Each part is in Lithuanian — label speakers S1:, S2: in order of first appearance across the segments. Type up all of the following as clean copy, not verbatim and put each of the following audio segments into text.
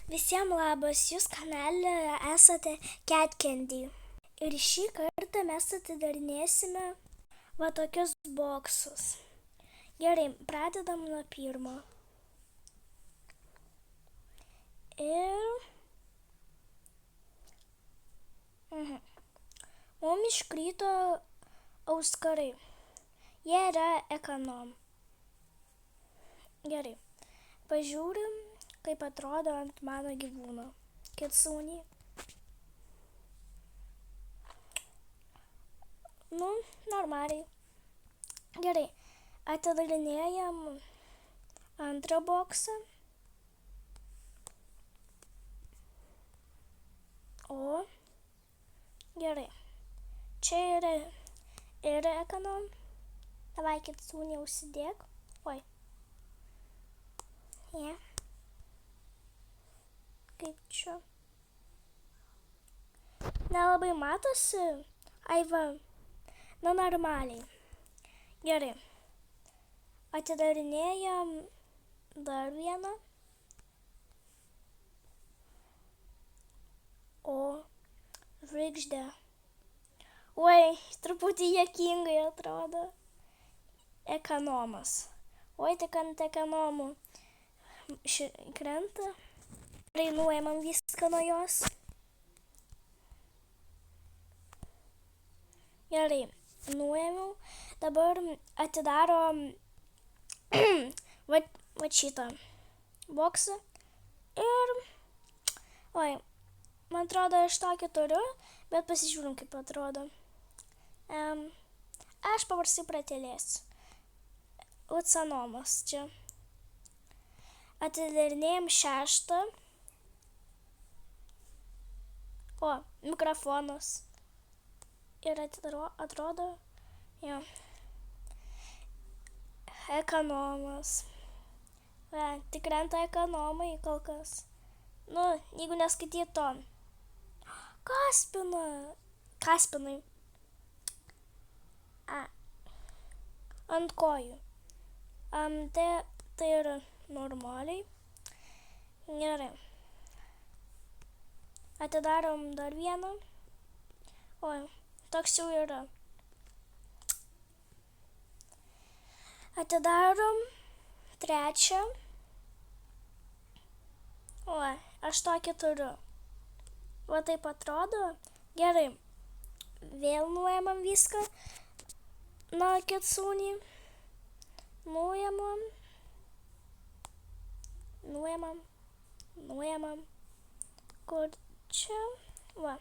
S1: Visiems labas, jūs kanale esate Cat Candy. Ir šį kartą mes atidarinėsime va tokius boksus. Gerai, pradedam nuo pirmo. Ir... Mums iškrito auskarai. Jie yra ekonom. Gerai, pažiūrim, kaip atrodo ant mano gyvūno. Kitsūnį. Normaliai. Gerai, atidarinėjam antrą boksą. O, gerai. Čia yra ekonom. Davai, kitsūnį, užsidėk. Oi. Kaip čia? Nelabai matosi. Ai va. Normaliai. Gerai. Atidarinėjam dar vieną. O, žvaigždė. Oi, truputį juokingai atrodo. Ekonomas. Oi, tik ant ekonomų krenta. Nuėmam viską nuo jos. Gerai, nuėmiau. Dabar atidarom va šitą boksą. Ir... Oi, man atrodo, aš tokį turiu, bet pasižiūrim, kaip atrodo. Aš paprastai pratylėsiu. Ucanomas čia. Atidarinėjom šeštą. O, mikrofonas. Ir atrodo, jo. Ekonomas. Tik krenta ekonomai kol kas. Jeigu neskaitytum. Kaspinai. Ant kojų. Tai yra normaliai. Gerai. Atidarom dar vieną. Oi, toks jau yra. Atidarom trečią. Oi, aš tokį turiu. Va taip atrodo. Gerai. Vėl nuėmam viską. Kitsūnį. Nuėmam. Kur čia? Va.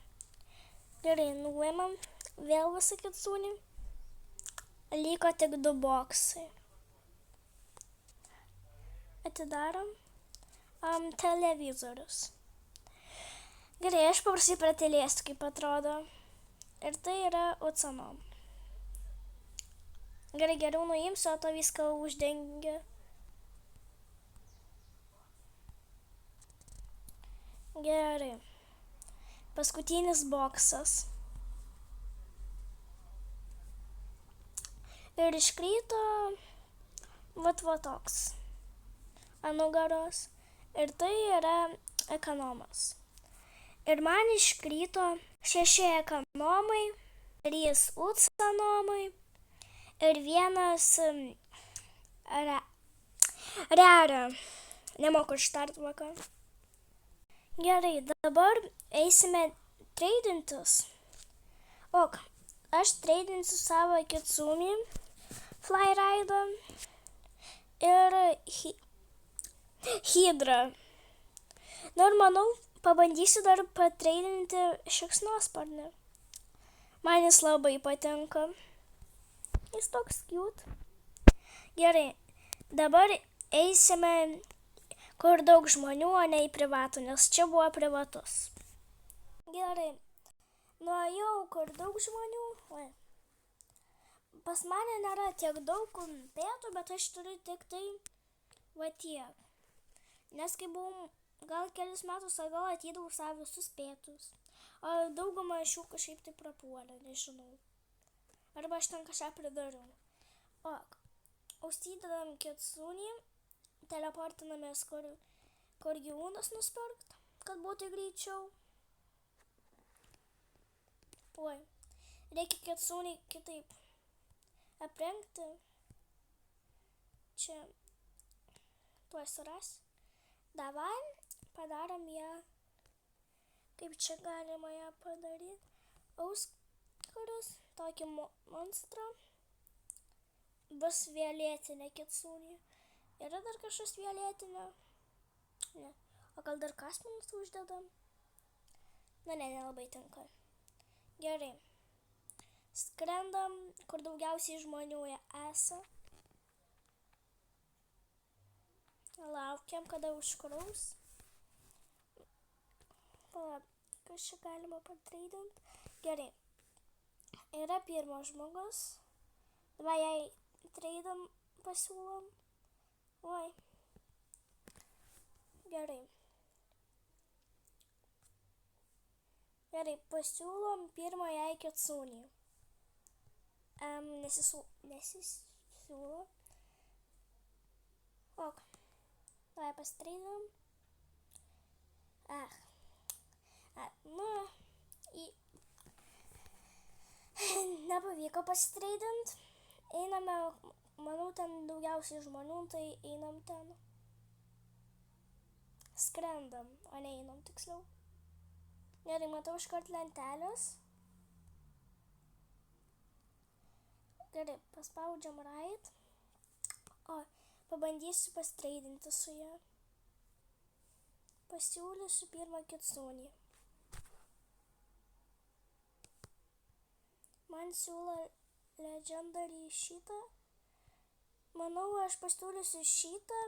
S1: Gerai, nuėmam. Vėl visą kitsūnį. Liko tik 2 boksai. Atidarom. Televizorius. Gerai, aš paprastai pratylėsiu, kaip atrodo. Ir tai yra ucanom. Gerai, geriau nuimsiu, o to viską uždengia. Gerai. Paskutinis boksas. Ir iškrito va toks. Ant nugaros. Ir tai yra ekonomas. Ir man iškrito 6 ekonomai, 3 ucanomai ir 1 rera. Nemoku ištart vakar. Gerai, dabar eisime treidintis. Aš treidinsiu savo kitsūnį, Flyraidą ir hidrą. Ir manau, pabandysiu dar patreidinti šikšnosparnį. Man jis labai patinka. Jis toks cute. Gerai, dabar eisime kur daug žmonių, o ne į privatų, nes čia buvo privatus. Gerai, nuėjau kur daug žmonių. Pas mane nėra tiek daug pėtų, bet aš turiu tik tai va tiek. Nes kai buvau gal kelis metus atgal atydavau savo visus pėtus. O daugumą iš jų kažkaip tai prapuolė, nežinau. Arba aš ten kažką pridariau. Užsidedam kitsūnį, teleportinamės kur kur gyvūnas nusipirkt, kad būtų greičiau. Oi, reikia kitsūnį kitaip aprengti. Čia tuoj suras. Davai padarom ją, kaip čia galima ją padaryti. Auskarus, tokį monstrą. Bus violetinė kitsūnė. Yra dar kažkas violetinio? Ne. O gal dar kasmanus uždedam? Na ne, nelabai tinka. Gerai. Skrendam, kur daugiausiai žmonių esą. Laukiam, kada užkraus. Kas čia galima patreidint? Gerai. Yra pirmas žmogus. Dabar jai treidam pasiūlom. Oi. Gerai. Gerai, pasiūlom pirmą jai kitsūnį. Nesisiūlo. Ok. Davai pastreidam. Nepavyko pastreidint. Einame, manau, ten daugiausiai žmonių, tai einam ten. Skrendam, o ne einam tiksliau. Gerai, matau iškart lentelės. Gerai, paspaudžiam right. O, pabandysiu pastreidinti su ją. Pasiūlysiu pirmą kitsūnį. Man siūlo legendary šitą. Manau, aš pasiūlysiu šitą.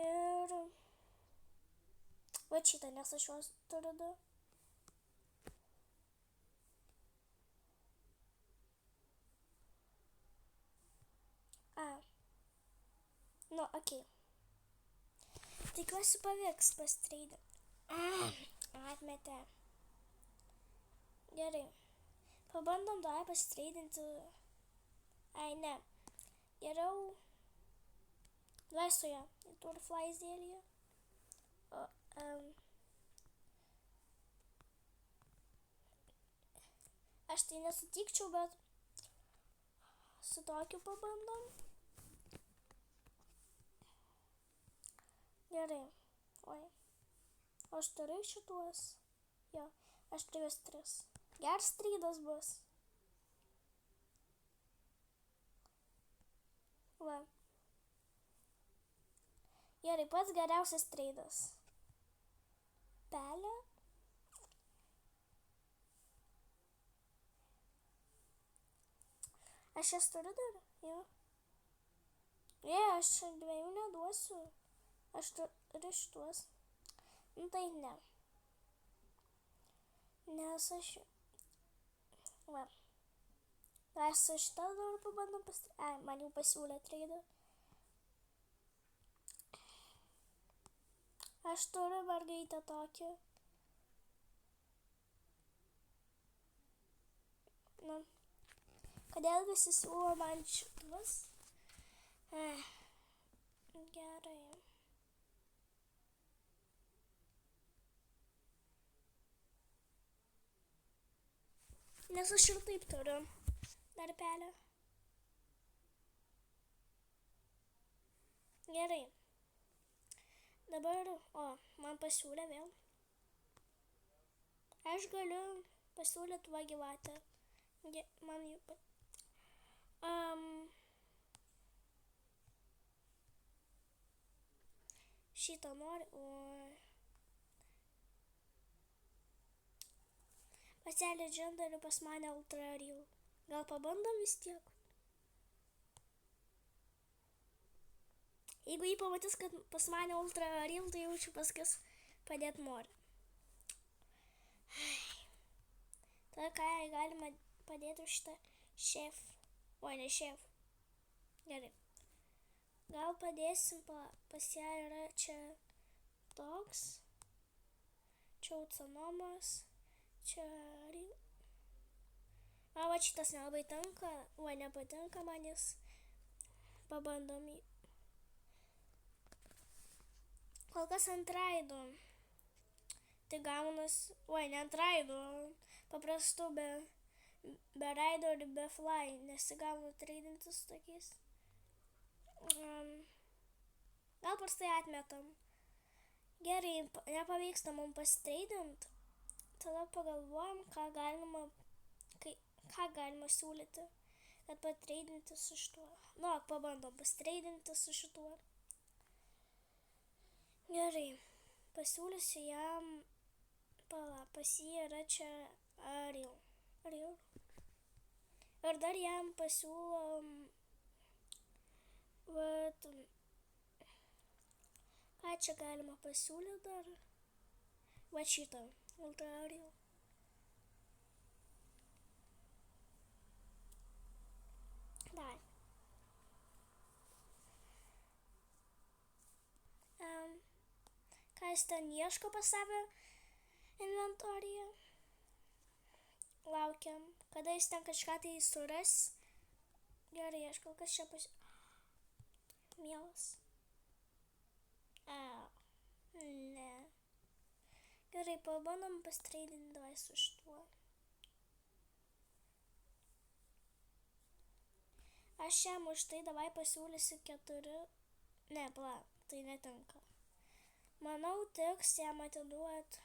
S1: Ir va šitą, nes aš juos turiu du. Nu, okei. Tikiuosi pavyks pastreidinti. Atmetė. Gerai. Pabandom davai pastreidinti. Ai, ne. Geriau. Davai su ją. Turi flies dėlį. Aš tai nesutikčiau, bet su tokiu pabandom. Gerai. Oi. O aš turiu šituos. Jo, aš turiu juos 3. Geras streidas bus. Va. Gerai, pats geriausias streidas. Pelė. Aš jas turiu dar? Jo. Aš 2 neduosiu. Aš turiu šituos. Nu tai ne. Nes aš... Va. Aš su šitą dabar pabandom pastreidinti. Man jau pasiūlė treidą. Aš turiu mergaitę tokią. Nu. Kodėl visi siūlo man šitus? Gerai. Nes aš ir taip turiu dar pelę. Gerai. Dabar, man pasiūlė vėl. Aš galiu pasiūlyti va gyvatę. Man jau... Šitą nori, Pas ją legendary, pas mane ultra real. Gal pabandom vis tiek? Jeigu jį pamatys, kad pas mane ultra real, tai jaučiu paskis padėti nori. Tada ką galima padėti šitą chef. Oi, ne chef. Gerai. Gal padėsim, pas ją yra čia toks. Čia autonomas. Čia... Va šitas nelabai tinka. Nepatinka man jis. Pabandom jį. Kol kas ant raido. Tai gaunas, ne ant raido, paprastu be raido ir be fly, nesigauna treidintis tokiais. Gal prastai atmetam. Gerai, nepavyksta mums pasitreidint, tada pagalvojam, ką galima siūlyti, kad patreidinti su šituo. Pabandom pasitreidinti su šituo. Gerai, pasiūlysiu jam, pas jį yra čia Ariel. Ir dar jam pasiūlom, ką čia galima pasiūlyti dar? Šitą, Ultra Ariel. Dar. Ką jis ten ieško pas save inventoriją? Laukiam, kada jis ten kažką tai suras. Gerai, aš kol kas čia Mielas. Ne. Gerai, pabandom pastreidinti davai su šituo. Aš jam už tai davai pasiūlysiu 4. Ne, tai netinka. Manau, tiks jam atiduot.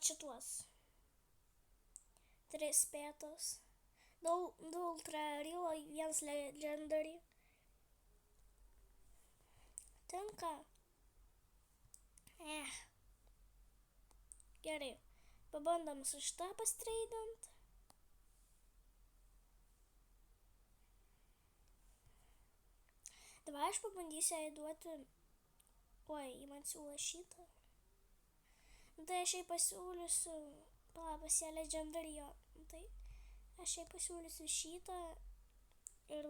S1: Šituos. 3 spėtos. 2 Ultra Ariel, 1 Legendary. Tinka. Gerai. Pabandom su šitą pastreidint. Dabar aš pabandysiu įduoti. Jį man siūlo šitą. Tai aš jai pasiūlysiu. Pas ją Legendary jo. Tai aš jai pasiūlysiu šitą ir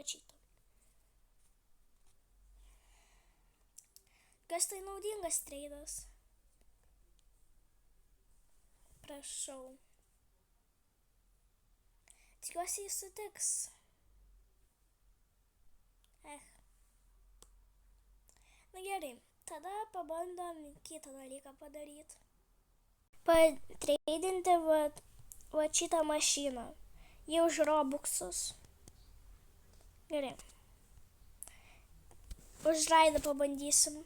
S1: šitą. Kas tai naudingas treidas? Prašau. Tikiuosi jis sutiks. Na gerai, tada pabandom kitą dalyką padaryti. Patreidinti šitą mašiną. Jau už Robuxus. Gerai. Už raidą pabandysim.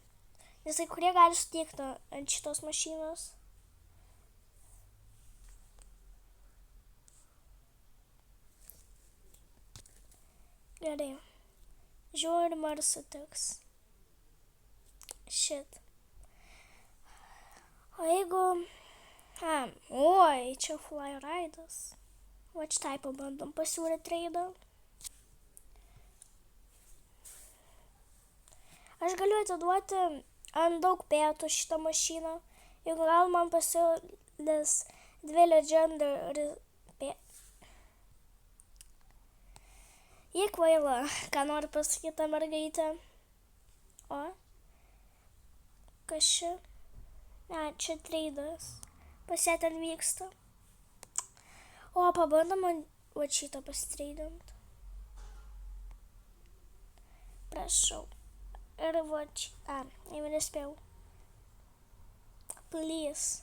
S1: Nes kai kurie gali suteikti ant šitos mašinos. Gerai. Žiūrim, ar sutiks. O jeigu... čia fly raidas. Šitai pabandom pasiūlyti treidą. Aš galiu atiduoti ant daug pėtų šitą mašiną. Jeigu gal man pasiūlys 2 Legendary pėtų. Jie kvaila, ką nori pasakyti tą mergaitę. Kas čia? Čia treidas. Pas ją ten vyksta. Pabandom šitą pastreidint. Prašau. Ir jau nespėjau. Please.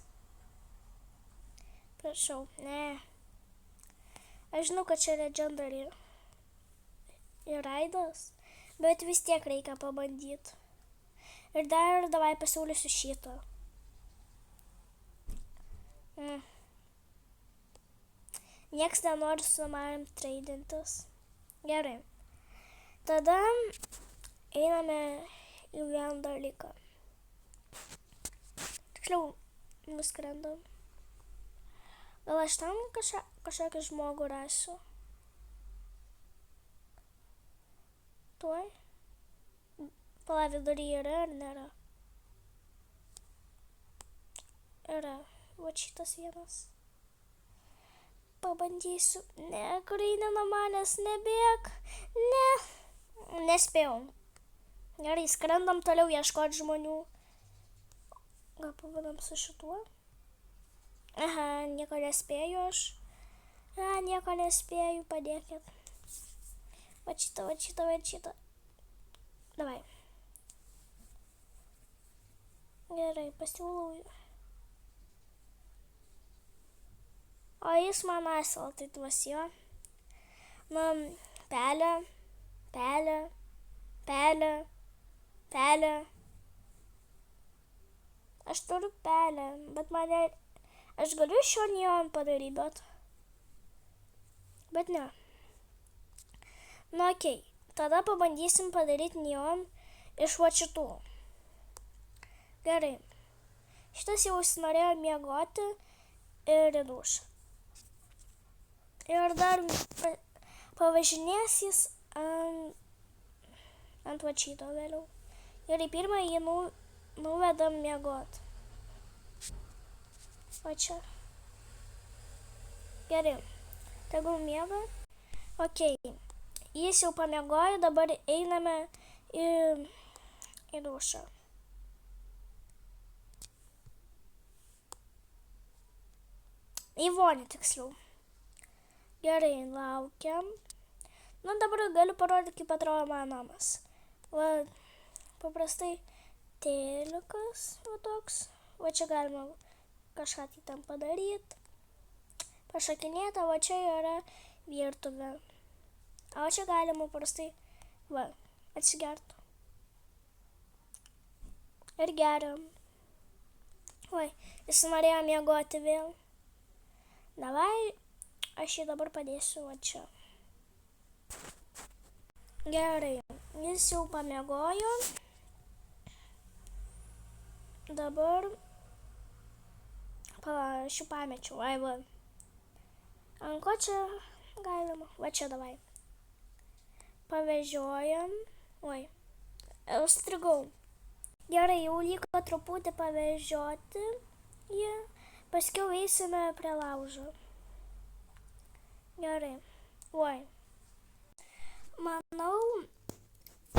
S1: Prašau, ne. Aš žinau, kad čia Legendary ir raidas, bet vis tiek reikia pabandyti. Ir dar davai pasiūlysiu šitą. Nieks nenori su manim treidintis. Gerai. Tada einame į vieną dalyką. Tiksliau, nuskrendam. Gal aš tam kažkokį žmogų rasiu? Tuoj? Vidury yra ar nėra? Yra. Šitas vienas. Pabandysiu. Ne, eina nuo manęs, nebėk. Ne. Nespėjau. Gerai, skrendam toliau ieškoti žmonių. Gal pabandom su šituo? Nieko nespėju aš. Nieko nespėju, padėkit. Va šitą. Davai. Gerai, pasiūlau. O jis man asilą, tai tvasijo. Pelė. Aš turiu pelę, bet aš galiu iš šio neon padaryti, bet ne. Nu, okei. Tada pabandysim padaryti neon iš va šitų. Gerai. Šitas jau užsinorėjo miegoti ir į dušą. Ir dar pavažinės jis ant va šito vėliau. Gerai, pirmą jį nuvedam miegot. O čia. Gerai. Tegul miega. Okei. Jis jau pamiegojo, dabar einame į dušą. Į vonį tiksliau. Gerai, laukiam. Nu, dabar galiu parodyti, kaip atrodo mano namas. Va, paprastai telikas, va toks. Va čia galima kažką tai tam padaryti. Pašakinėta, va čia yra virtuvė. O čia galima paprastai, va, atsigertų. Ir geriam. Oi, jis norėjo miegoti vėl. Davai, aš jį dabar padėsiu va čia. Gerai, jis jau pamiegojo. Dabar, aš jų pamečiau, ai va. Ant ko čia galima? Va čia davai. Pavežiojam. Oi, užstrigau. Gerai, jau liko truputį pavežioti jį. Paskiau eisime prie laužo. Gerai. Oi. Manau,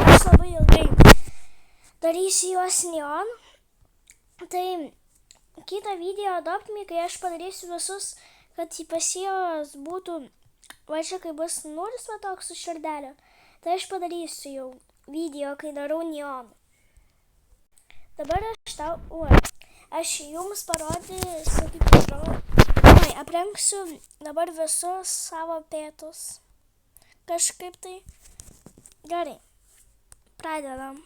S1: aš labai ilgai darysiu juos neon. Tai kitą video adoptimi, kai aš padarysiu visus, kad pas juos būtų, va čia kai bus nulis va toks su širdelė. Tai aš padarysiu jau video, kai darau neon. Dabar aš jums parodysiu, kaip atrodo. Aprengsiu dabar visus savo pėtus. Kažkaip tai. Gerai. Pradedam.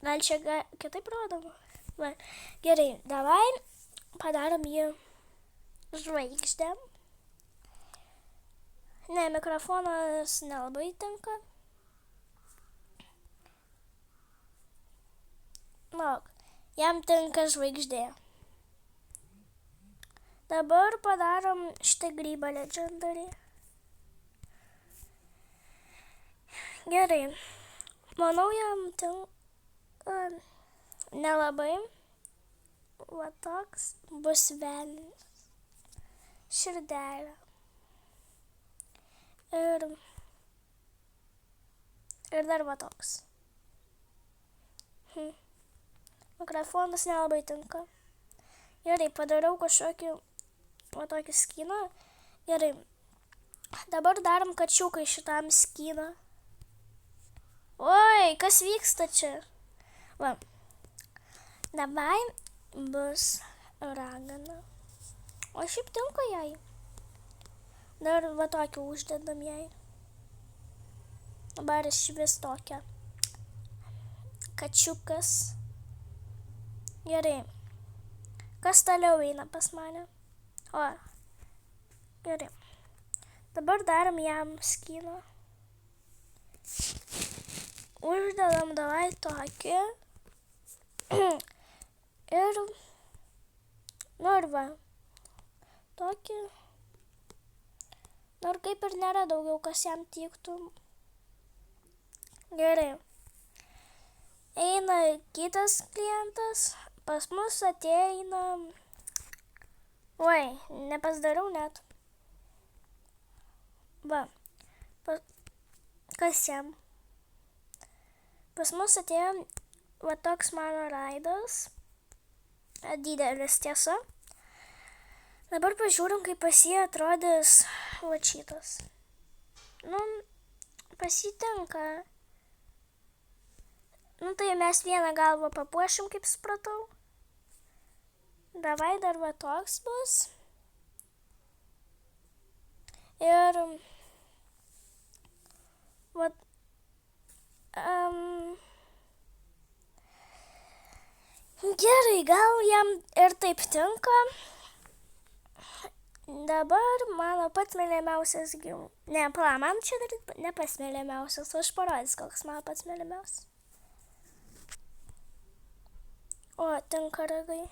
S1: Gal čia kitaip rodoma? Gerai, davai padarom jį žvaigždę. Ne, mikrofonas nelabai tinka. Lauk, jam tinka žvaigždė. Dabar padarom šitą grybą legendary. Gerai, manau jam tinka nelabai. Va toks bus velnis. Širdelė. Ir dar va toks. Mikrofonas nelabai tinka. Gerai, padariau kažkokį va tokį skiną. Gerai. Dabar darom kačiukai šitam skiną. Oi, kas vyksta čia? Va. Davai bus ragana. O šiaip tinka jai. Dar va tokį uždedam jai. Dabar iš vis tokia. Kačiukas. Gerai. Kas toliau eina pas mane? O. Gerai. Dabar darom jam skiną. Uždedam davai tokį. Ir va. Tokį. Nors kaip ir nėra daugiau, kas jam tiktų. Gerai. Eina kitas klientas. Pas mus ateina. Oi, nepasdariau net. Va. Kas jam? Pas mus atėjo va toks mano raidas. Didelis tiesa. Dabar pažiūrim, kaip pas jį atrodys lačytas. Pasitinka. Tai mes vieną galvą papuošim, kaip supratau. Davai dar va toks bus. Ir gerai, gal jam ir taip tinka. Dabar mano pats mėlymiausias gyvūnas. Ne, man čia dar ne pats mėlymiausias, aš parodys, koks mano pats mėlymiausias. O, tinka ragai.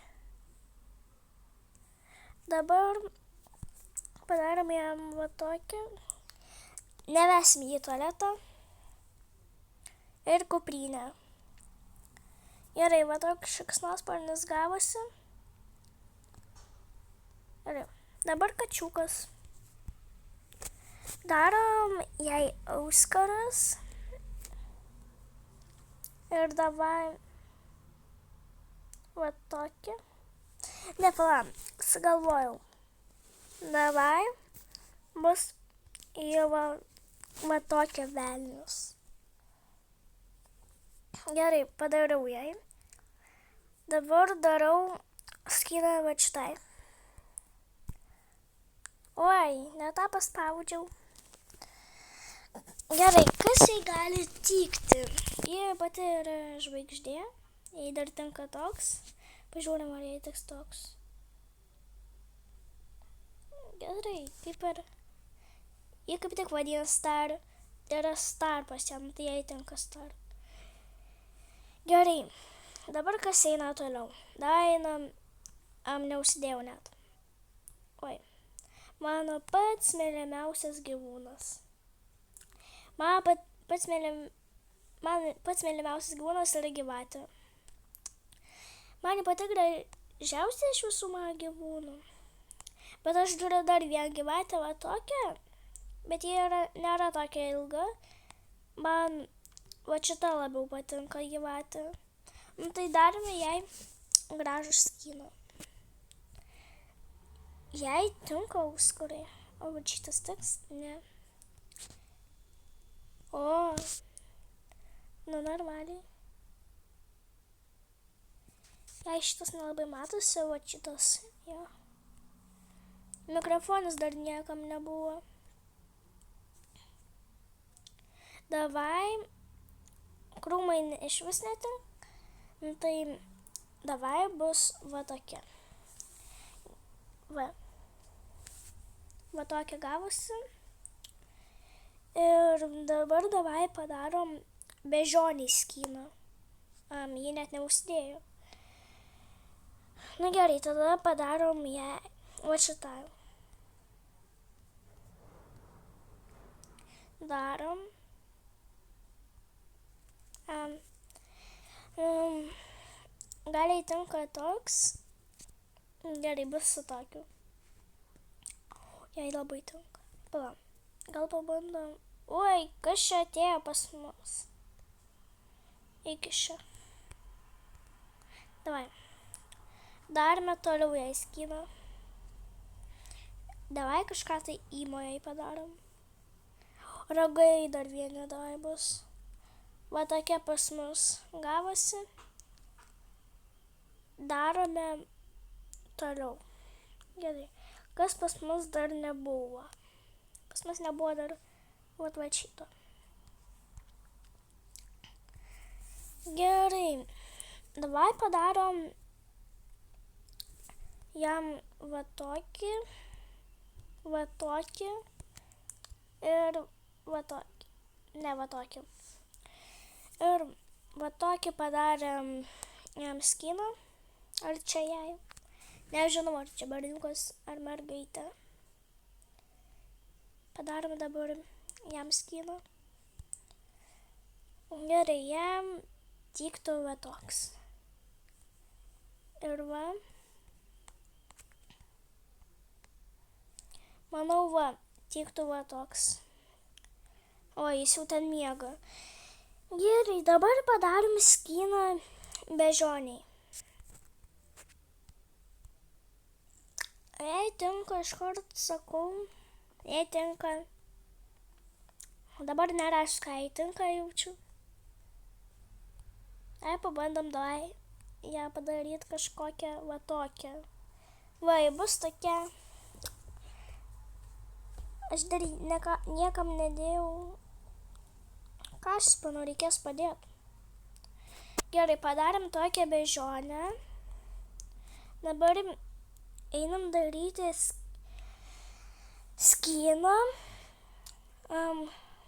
S1: Dabar padarom jam va tokį. Nevesim jį į tualetą. Ir kuprinę. Gerai, va toks šikšnosparnis gavosi. Gerai, dabar kačiukas. Darom jai auskarus. Ir davai va tokį. Ne, pala, sugalvojau. Davai bus į va tokį velnius. Gerai, padariau jai. Dabar darau skydą va šitai. Oi, ne tą paspaudžiau. Gerai, kas jai gali tikti? Jie pati yra žvaigždė. Jei dar tinka toks. Pažiūrim, ar jai tiks toks. Gerai, kaip ir... Jie kaip tik vadina star. Tai yra star pas jam, tai jai tinka star. Gerai, dabar kas eina toliau. Dar einam, neužsidėjau net. Oi, mano pats mėlymiausias gyvūnas. Man pats mėlymiausias gyvūnas yra gyvatė. Man pati gražiausia iš visų mano gyvūnų. Bet aš turiu dar vieną gyvatę, va tokią. Bet jie nėra tokia ilga. Man va šita labiau patinka gyvatė. Tai darome jai gražų skyną. Jai tinka auskurai. O va šitas tiks? Ne. O, normaliai. Jei šitas nelabai matosi, o šitas, jo. Mikrofonas dar niekam nebuvo. Davai, krūmai iš vis netink. Tai davai bus va tokia. Va tokia gavosi. Ir dabar davai padarom bežionį skyną. Jį net neužsidėjau. Gerai, tada padarom ją va šitą. Darom. Galiai tinka toks. Gerai, bus su tokiu. Jai labai tinka. Pala, gal pabandom. Oi, kas čia atėjo pas mus? Iki čia. Davai. Darome toliau jai skyną. Davai kažką tai įmojai padarom. Ragai dar vieni davai bus. Va tokia pas mus gavosi. Darome toliau. Gerai. Kas pas mus dar nebuvo? Pas mus nebuvo dar va šito. Gerai. Davai padarom jam va tokį ir va tokį. Ne va tokį. Ir va tokį padarėm jam skyną. Ar čia jai? Nežinau, ar čia berniukas ar mergaitė. Padarom dabar jam skyną. Gerai, jam tiktų va toks. Ir va. Manau, va, tiktų va toks. O, jis jau ten miega. Gerai, dabar padarom skyną bežoniai. Jei tinka, iškart sakau, jei tinka. Dabar nerašau, ką jei tinka, jaučiu. Jei pabandom davai ją padaryti kažkokią va tokią. Va, bus tokia. Aš dar niekam nedėjau. Kaspino reikės padėti. Gerai, padarėm tokią bežionę. Dabar einam daryti skyną.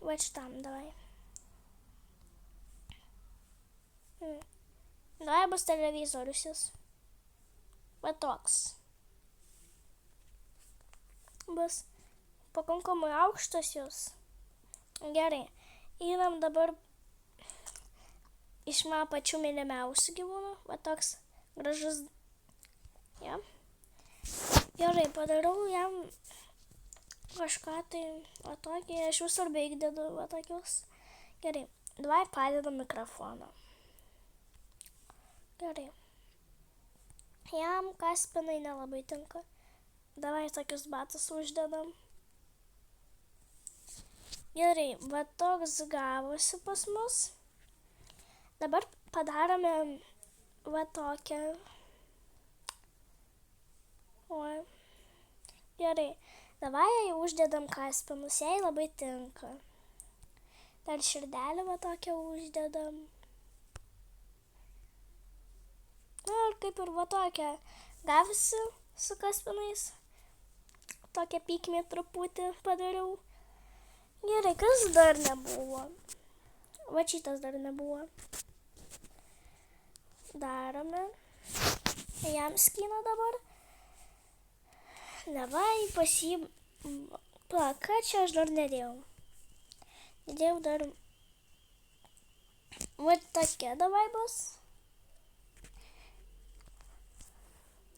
S1: Va šitam davai. Davai bus televizorius jis. Va toks. Bus pakankamai aukštas jūs. Gerai. Einam dabar iš mano pačių mylimiausių gyvūnų. Va toks gražus. Ja. Gerai, padarau jam kažką tai va tokį. Aš visur beveik dedu va tokius. Gerai. Davai padedam mikrofoną. Gerai. Jam Kaspinai nelabai tinka. Davai tokius batus uždedam. Gerai, va toks gavosi pas mus. Dabar padarome va tokią. O. Gerai, davai jai uždedam Kaspinus, jai labai tinka. Dar širdelę va tokią uždedam. Na, ir kaip ir va tokia gavosi su Kaspinais. Tokią pykmę truputį padariau. Gerai, kas dar nebuvo? Va šitas dar nebuvo. Darome. Jam skyną dabar. Davai pasijim. Ką čia aš dar nedėjau? Nedėjau dar. Va tokia davai bus.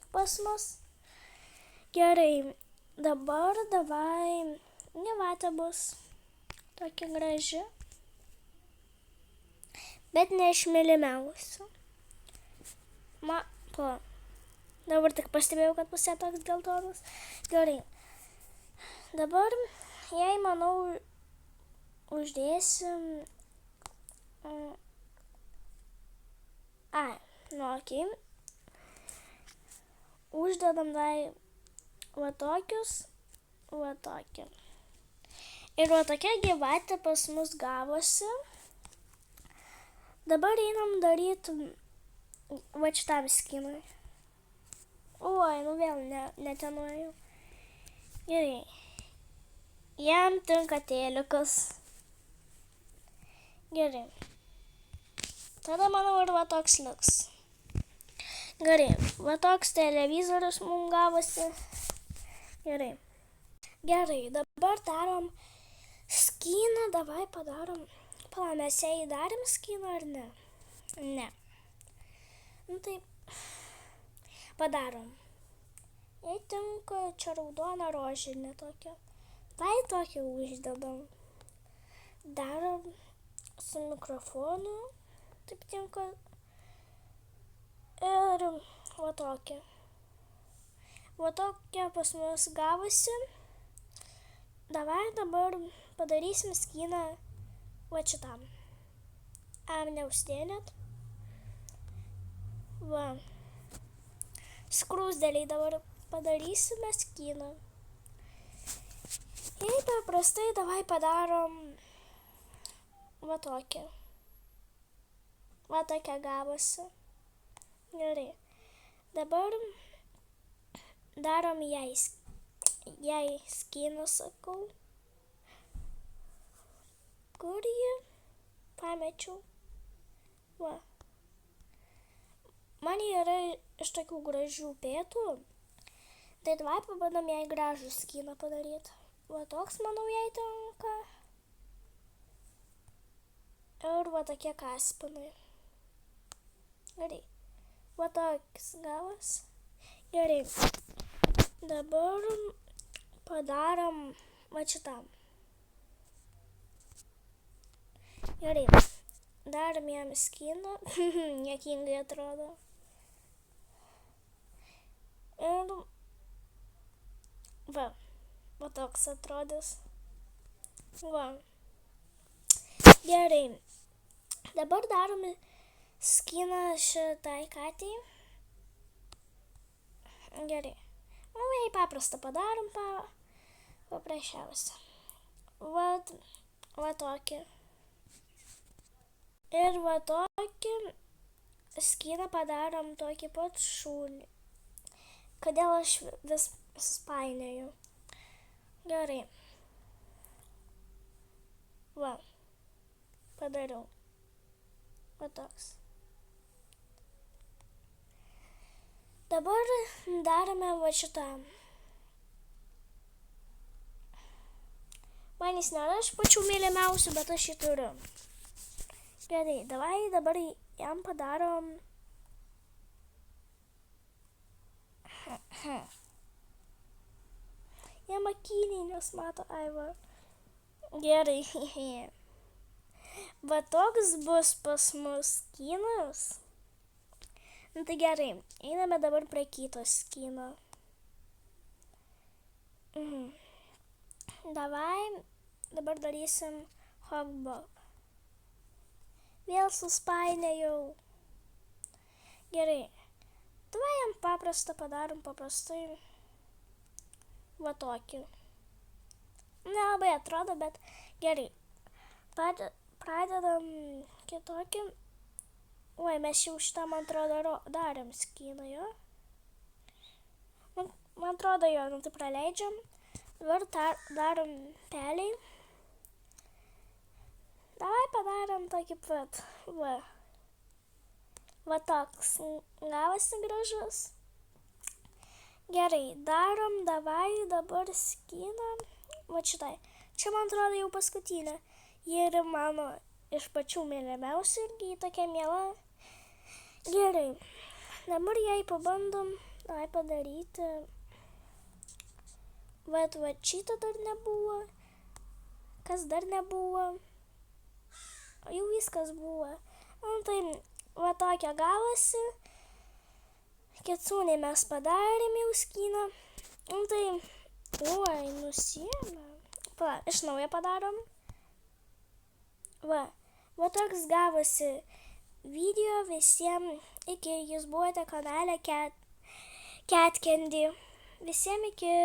S1: Pas mus. Gerai. Dabar davai. Nevatė bus. Tokia graži. Bet ne iš mylimiausių. Dabar tik pastebėjau, kad pusė toks geltonas. Gerai. Dabar, jei manau, uždėsim. Okei. Uždedam dar va tokius. Va tokia. Ir va tokia gyvatė pas mus gavosi. Dabar einam daryti va šitam skinui. Oi, nu vėl netenuoju. Gerai. Jam tinka telikas. Gerai. Tada manau ir va toks liks. Gerai. Va toks televizorius mums gavosi. Gerai. Gerai, dabar darom skyną, davai padarom. Mes jai darėm skyną ar ne? Ne. Nu taip, padarom. Jei tinka čia raudona rožinė tokia. Tai tokia uždedam. Darom su mikrofonu. Taip tinka. Ir va tokia. Va tokia pas mus gavosi. Davai dabar padarysim skyną va šitam. Neuždėnėt. Va. Skrūsdeliai dabar padarysime skyną. Jei paprastai davai padarom va tokią. Va tokia gavosi. Gerai. Dabar darom jai skyną, sakau. Kur ji? Pamečiau. Va. Man yra iš tokių gražių pėtų. Tai davai pabandom jai gražų skyną padaryti. Va toks, manau, jai tinka. Ir va tokie Kaspinai. Gerai. Va toks gavas. Gerai. Dabar padarom va šitam. Gerai. Darom jam skyną. Niekingai atrodo. Ir Va toks atrodys. Va. Gerai. Dabar darome skiną šitai katei. Gerai. Jei paprastą padarom, paprasčiausia. Va tokį. Ir va tokį skiną padarom tokį pat šunį. Kodėl aš vis spainioju? Gerai. Va. Padariau. Va toks. Dabar darome va šitą. Man jis nėra iš pačių mylimiausių, bet aš jį turiu. Gerai, dabar jam padarom. Jam akiniai nesmato, aiva. Gerai. Va toks bus pas mus skinas. Tai gerai, einame dabar prie kito skino. Dabar darysim hotdog. Vėl suspainėjau. Gerai. Jam paprastą padarom paprastai. Va tokį. Nelabai atrodo, bet gerai. Pradedam kitokį. Oi, mes jau šitą, man atrodo, darėm skiną, jo. Man atrodo, jo, tai praleidžiam. Dabar darom peliai. Padarom tokį pat. Va toks gavosi gražus. Gerai, darom dabar skiną. Va šitai. Čia, man atrodo, jau paskutinė. Ji yra mano iš pačių mylimiausių irgi tokia miela. Gerai. Dabar jai pabandom padaryti. Va šito dar nebuvo. Kas dar nebuvo? Jau viskas buvo. Tai va tokia gavosi. Kitsūnį mes padarėm jau skiną. Tai, nusiėmė. Iš naujo padarom. Va toks gavosi video visiems. Iki jūs buvote kanale Cat Candy. Visiems iki.